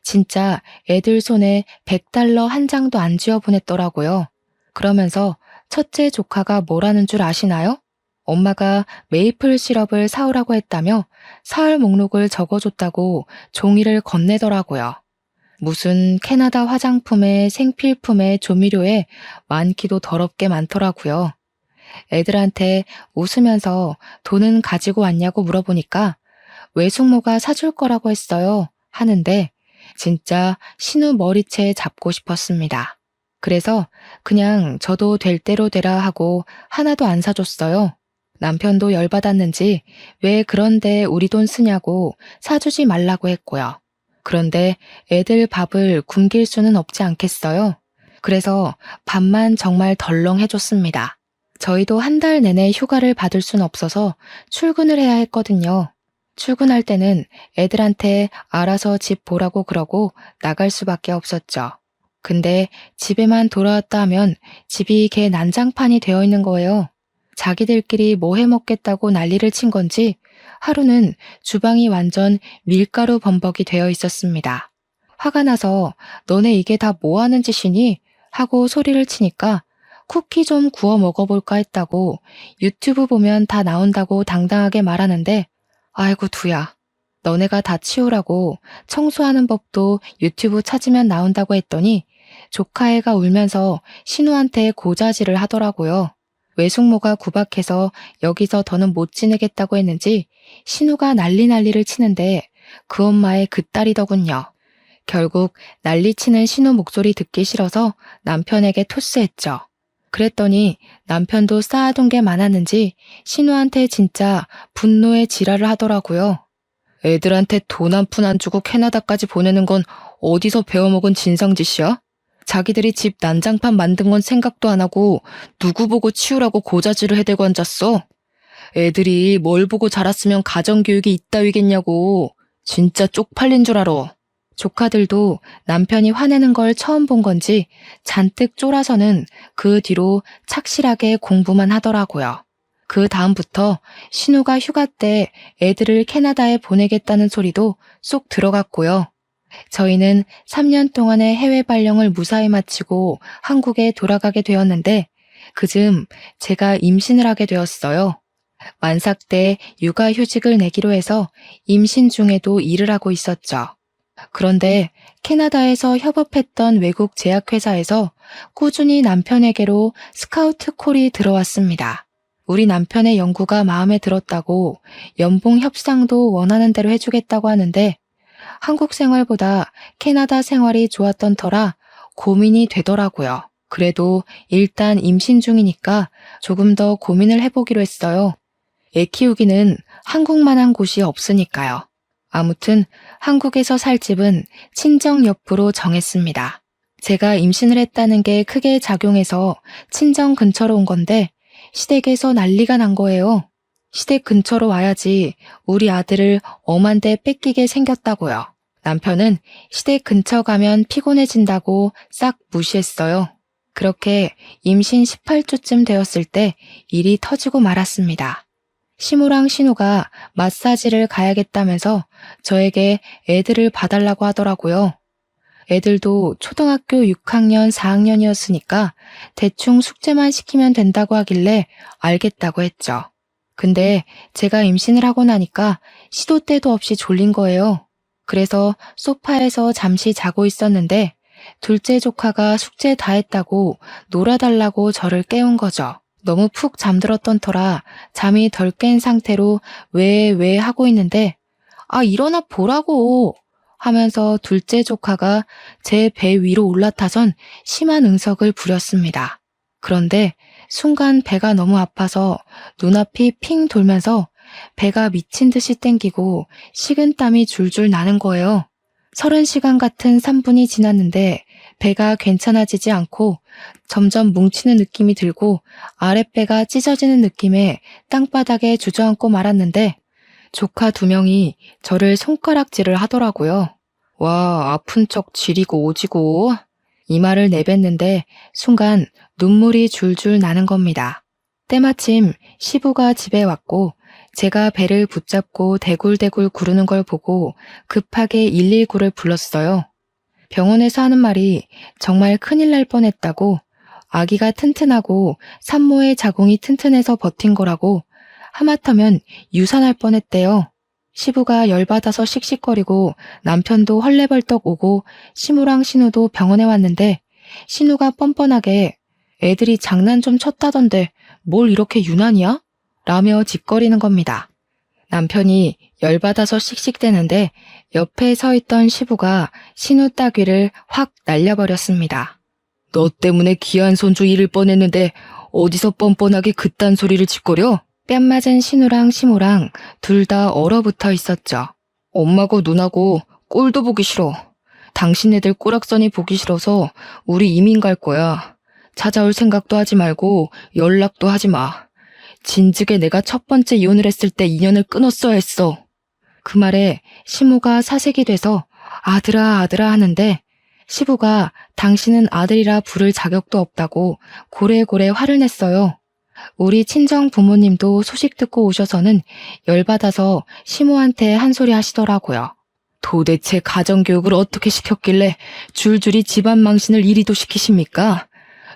진짜 애들 손에 $100 한 장도 안 쥐어보냈더라고요. 그러면서 첫째 조카가 뭐라는 줄 아시나요? 엄마가 메이플 시럽을 사오라고 했다며 사흘 목록을 적어줬다고 종이를 건네더라고요. 무슨 캐나다 화장품에 생필품에 조미료에 많기도 더럽게 많더라고요. 애들한테 웃으면서 돈은 가지고 왔냐고 물어보니까 외숙모가 사줄 거라고 했어요 하는데 진짜 신우 머리채 잡고 싶었습니다. 그래서 그냥 저도 될 대로 되라 하고 하나도 안 사줬어요. 남편도 열받았는지 왜 그런데 우리 돈 쓰냐고 사주지 말라고 했고요. 그런데 애들 밥을 굶길 수는 없지 않겠어요? 그래서 밥만 정말 덜렁 해줬습니다. 저희도 한 달 내내 휴가를 받을 순 없어서 출근을 해야 했거든요. 출근할 때는 애들한테 알아서 집 보라고 그러고 나갈 수밖에 없었죠. 근데 집에만 돌아왔다 하면 집이 개 난장판이 되어 있는 거예요. 자기들끼리 뭐 해먹겠다고 난리를 친 건지 하루는 주방이 완전 밀가루 범벅이 되어 있었습니다. 화가 나서 너네 이게 다 뭐 하는 짓이니? 하고 소리를 치니까 쿠키 좀 구워 먹어볼까 했다고 유튜브 보면 다 나온다고 당당하게 말하는데 아이고 두야. 너네가 다 치우라고 청소하는 법도 유튜브 찾으면 나온다고 했더니 조카애가 울면서 신우한테 고자질을 하더라고요. 외숙모가 구박해서 여기서 더는 못 지내겠다고 했는지 신우가 난리를 치는데 그 엄마의 그 딸이더군요. 결국 난리치는 신우 목소리 듣기 싫어서 남편에게 토스했죠. 그랬더니 남편도 쌓아둔 게 많았는지 신우한테 진짜 분노의 지랄을 하더라고요. 애들한테 돈 한 푼 안 주고 캐나다까지 보내는 건 어디서 배워먹은 진상짓이야? 자기들이 집 난장판 만든 건 생각도 안 하고 누구 보고 치우라고 고자질을 해대고 앉았어. 애들이 뭘 보고 자랐으면 가정교육이 이따위겠냐고. 진짜 쪽팔린 줄 알아. 조카들도 남편이 화내는 걸 처음 본 건지 잔뜩 쫄아서는 그 뒤로 착실하게 공부만 하더라고요. 그 다음부터 신우가 휴가 때 애들을 캐나다에 보내겠다는 소리도 쏙 들어갔고요. 저희는 3년 동안의 해외 발령을 무사히 마치고 한국에 돌아가게 되었는데 그즈음 제가 임신을 하게 되었어요. 만삭 때 육아휴직을 내기로 해서 임신 중에도 일을 하고 있었죠. 그런데 캐나다에서 협업했던 외국 제약회사에서 꾸준히 남편에게로 스카우트 콜이 들어왔습니다. 우리 남편의 연구가 마음에 들었다고 연봉 협상도 원하는 대로 해주겠다고 하는데 한국 생활보다 캐나다 생활이 좋았던 터라 고민이 되더라고요. 그래도 일단 임신 중이니까 조금 더 고민을 해보기로 했어요. 애 키우기는 한국만한 곳이 없으니까요. 아무튼 한국에서 살 집은 친정 옆으로 정했습니다. 제가 임신을 했다는 게 크게 작용해서 친정 근처로 온 건데 시댁에서 난리가 난 거예요. 시댁 근처로 와야지 우리 아들을 엄한데 뺏기게 생겼다고요. 남편은 시댁 근처 가면 피곤해진다고 싹 무시했어요. 그렇게 임신 18주쯤 되었을 때 일이 터지고 말았습니다. 시무랑 신우가 마사지를 가야겠다면서 저에게 애들을 봐달라고 하더라고요. 애들도 초등학교 6학년, 4학년이었으니까 대충 숙제만 시키면 된다고 하길래 알겠다고 했죠. 근데 제가 임신을 하고 나니까 시도 때도 없이 졸린 거예요. 그래서 소파에서 잠시 자고 있었는데 둘째 조카가 숙제 다 했다고 놀아달라고 저를 깨운 거죠. 너무 푹 잠들었던 터라 잠이 덜 깬 상태로 왜 하고 있는데 일어나 보라고 하면서 둘째 조카가 제 배 위로 올라타선 심한 응석을 부렸습니다. 그런데 순간 배가 너무 아파서 눈앞이 핑 돌면서 배가 미친 듯이 땡기고 식은땀이 줄줄 나는 거예요. 30시간 같은 3분이 지났는데 배가 괜찮아지지 않고 점점 뭉치는 느낌이 들고 아랫배가 찢어지는 느낌에 땅바닥에 주저앉고 말았는데 조카 2명이 저를 손가락질을 하더라고요. 와, 아픈 척 지리고 오지고. 이 말을 내뱉는데 순간 눈물이 줄줄 나는 겁니다. 때마침 시부가 집에 왔고 제가 배를 붙잡고 대굴대굴 구르는 걸 보고 급하게 119를 불렀어요. 병원에서 하는 말이 정말 큰일 날 뻔했다고, 아기가 튼튼하고 산모의 자궁이 튼튼해서 버틴 거라고, 하마터면 유산할 뻔했대요. 시부가 열받아서 씩씩거리고 남편도 헐레벌떡 오고 시무랑 신우도 병원에 왔는데 신우가 뻔뻔하게 애들이 장난 좀 쳤다던데 뭘 이렇게 유난이야? 라며 짓거리는 겁니다. 남편이 열받아서 씩씩대는데 옆에 서 있던 시부가 신우 따귀를 확 날려버렸습니다. 너 때문에 귀한 손주 잃을 뻔했는데 어디서 뻔뻔하게 그딴 소리를 짓거려? 뺨 맞은 신우랑 시모랑 둘 다 얼어붙어 있었죠. 엄마고 누나고 꼴도 보기 싫어. 당신네들 꼬락서니 보기 싫어서 우리 이민 갈 거야. 찾아올 생각도 하지 말고 연락도 하지 마. 진즉에 내가 첫 번째 이혼을 했을 때 인연을 끊었어야 했어. 그 말에 시모가 사색이 돼서 아들아 하는데 시부가 당신은 아들이라 부를 자격도 없다고 고래고래 화를 냈어요. 우리 친정 부모님도 소식 듣고 오셔서는 열받아서 시모한테 한 소리 하시더라고요. 도대체 가정교육을 어떻게 시켰길래 줄줄이 집안 망신을 이리도 시키십니까?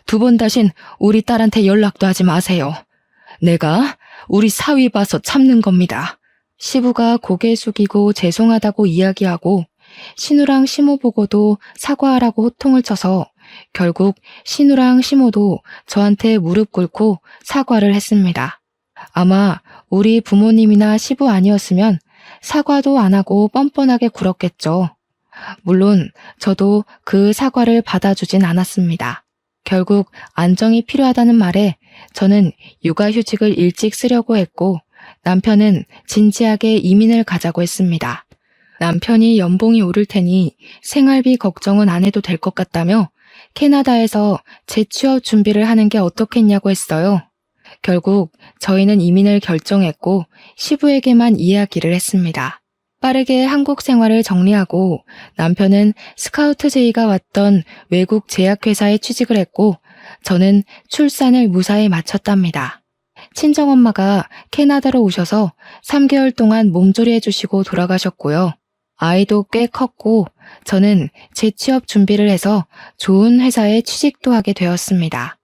2번 다신 우리 딸한테 연락도 하지 마세요. 내가 우리 사위 봐서 참는 겁니다. 시부가 고개 숙이고 죄송하다고 이야기하고 신우랑 시모 보고도 사과하라고 호통을 쳐서 결국 신우랑 시모도 저한테 무릎 꿇고 사과를 했습니다. 아마 우리 부모님이나 시부 아니었으면 사과도 안 하고 뻔뻔하게 굴었겠죠. 물론 저도 그 사과를 받아주진 않았습니다. 결국 안정이 필요하다는 말에 저는 육아휴직을 일찍 쓰려고 했고 남편은 진지하게 이민을 가자고 했습니다. 남편이 연봉이 오를 테니 생활비 걱정은 안 해도 될 것 같다며 캐나다에서 재취업 준비를 하는 게 어떻겠냐고 했어요. 결국 저희는 이민을 결정했고 시부에게만 이야기를 했습니다. 빠르게 한국 생활을 정리하고 남편은 스카우트 제의가 왔던 외국 제약회사에 취직을 했고 저는 출산을 무사히 마쳤답니다. 친정엄마가 캐나다로 오셔서 3개월 동안 몸조리 해주시고 돌아가셨고요. 아이도 꽤 컸고 저는 재취업 준비를 해서 좋은 회사에 취직도 하게 되었습니다.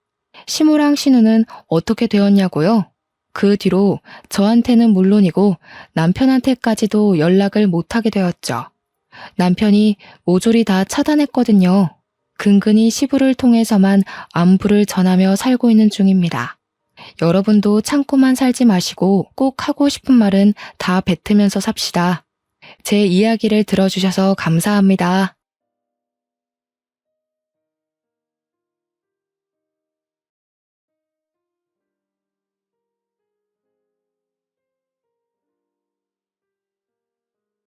시모랑 신우는 어떻게 되었냐고요? 그 뒤로 저한테는 물론이고 남편한테까지도 연락을 못하게 되었죠. 남편이 모조리 다 차단했거든요. 근근히 시부를 통해서만 안부를 전하며 살고 있는 중입니다. 여러분도 참고만 살지 마시고 꼭 하고 싶은 말은 다 뱉으면서 삽시다. 제 이야기를 들어주셔서 감사합니다.